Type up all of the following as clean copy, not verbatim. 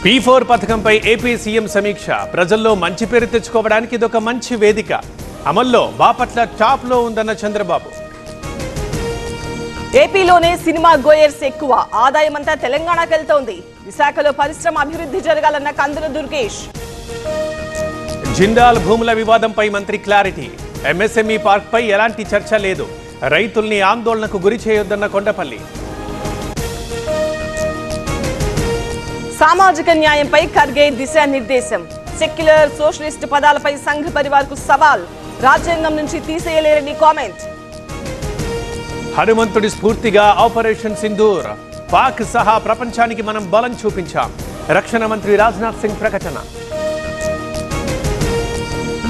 P4 పథకంపై AP CM సమీక్ష ప్రజల్లో మంచి పేరు తెచ్చుకోవడానికి ఇదొక మంచి వేదిక. అమల్లో బాపట్ల టాప్ లో ఉందన్న చంద్రబాబు. ఏపీలోనే సినిమా గోయర్స్ ఎక్కువ, ఆదాయమంతా తెలంగాణకు వెళ్తోంది. విశాఖలో పరిశ్రమ అభివృద్ధి జరగాలన్న కందుల దుర్గేష్. జిందాల్ భూముల వివాదంపై మంత్రి క్లారిటీ. ఎంఎస్ఎంఈ పార్క్ పై ఎలాంటి చర్చ లేదు. రైతుల్ని ఆందోళనకు గురి చేయొద్దన్న కొండపల్లి. సామాజిక న్యాయంపై ఖర్గే దిశానిర్దేశం. సెక్యులర్ సోషలిస్ట్ పదాలపై సంఘ పరివార్ కు సవాల్. రాజ్యాంగం నుంచి తీసేయలేరని కామెంట్. హనుమంతుడి స్ఫూర్తిగా ఆపరేషన్ సింధూర్. పాక్ సహా ప్రపంచానికి మనం బలం చూపించాం. రక్షణ మంత్రి రాజ్నాథ్ సింగ్ ప్రకటన.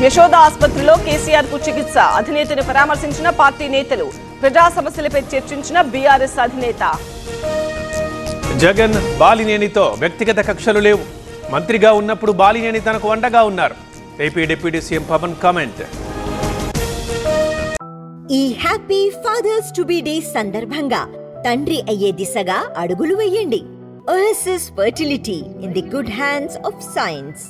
యశోద ఆసుపత్రిలో కేసీఆర్ కు చికిత్స. అధినేతను పరామర్శించిన పార్టీ నేతలు. ప్రజా సమస్యలపై చర్చించిన బీఆర్ఎస్ అధినేత. జగన్ బాలినేనితో వ్యక్తిగత కక్షలు లేవు. మంత్రిగా ఉన్నప్పుడు బాలినేని తనకు అండగా ఉన్నారు. AP deputy CM Pawan comment. ఈ happy fathers to be day సందర్భంగా తండ్రి అయ్యే దిశగా అడుగులు వేయండి. Oasis fertility in the good hands of science.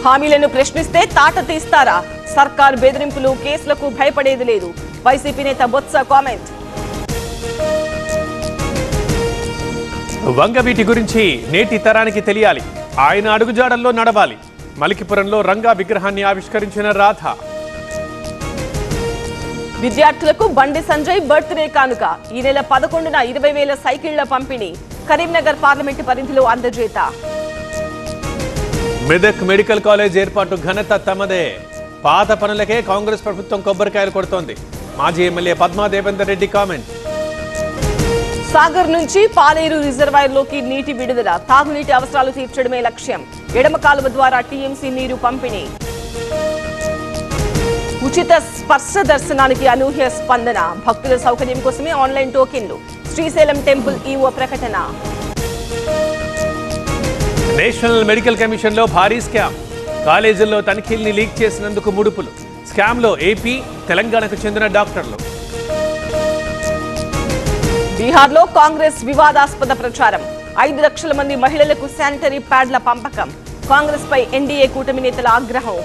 హామీలను ప్రశ్నిస్తే తాట తీస్తారా? సర్కార్ బెదిరింపులు కేసులకు భయపడేది లేదు. వైసీపీ నేత బొత్స కామెంట్. వంగవీటి గురించి నేటి తరానికి తెలియాలి. ఆయన అడుగుజాడల్లో నడవాలి. మలికిపురంలో రంగా విగ్రహాన్ని ఆవిష్కరించిన రాధ. విద్యార్థులకు బండి సంజయ్ బర్త్డే కానుక. ఈ నెల 11న 20,000 సైకిళ్ల పంపిణీ. కరీంనగర్ పార్లమెంటు పరిధిలో అందజేత. మెదక్ మెడికల్ కాలేజ్ ఏర్పాటు ఘనత తమదే. పాత పనులకే కాంగ్రెస్ ప్రభుత్వం కొబ్బరికాయలు కొడుతోంది. మాజీ ఎమ్మెల్యే పద్మా దేవేందర్ రెడ్డి కామెంట్. సాగర్ నుంచి పాలేరు రిజర్వాయర్లోకి నీటి విడుదల. తాగునీటి అవసరాలు తీర్చడమే లక్ష్యం. ఎడమ కాలువ ద్వారా టీఎంసీ నీరు పంపిణీ. ఉచిత స్పర్శ దర్శనానికి అనూహ్య స్పందన. భక్తుల సౌకర్యం కోసమే ఆన్లైన్ టోకెన్లు. శ్రీశైలం టెంపుల్ ఈవో ప్రకటన. నేషనల్ మెడికల్ కమిషన్ లో భారీ స్కామ్. కాలేజీల్లో తనిఖీల్ని లీక్ చేసినందుకు ముడుపులు. స్కామ్ లో ఏపీ, తెలంగాణకు చెందిన డాక్టర్లు. బీహార్లో కాంగ్రెస్ వివాదాస్పద ప్రచారం. 5 లక్షల మంది మహిళలకు శానిటరీ ప్యాడ్ల పంపకం. కాంగ్రెస్ పై ఎన్డీఏ కూటమి నేతల ఆగ్రహం.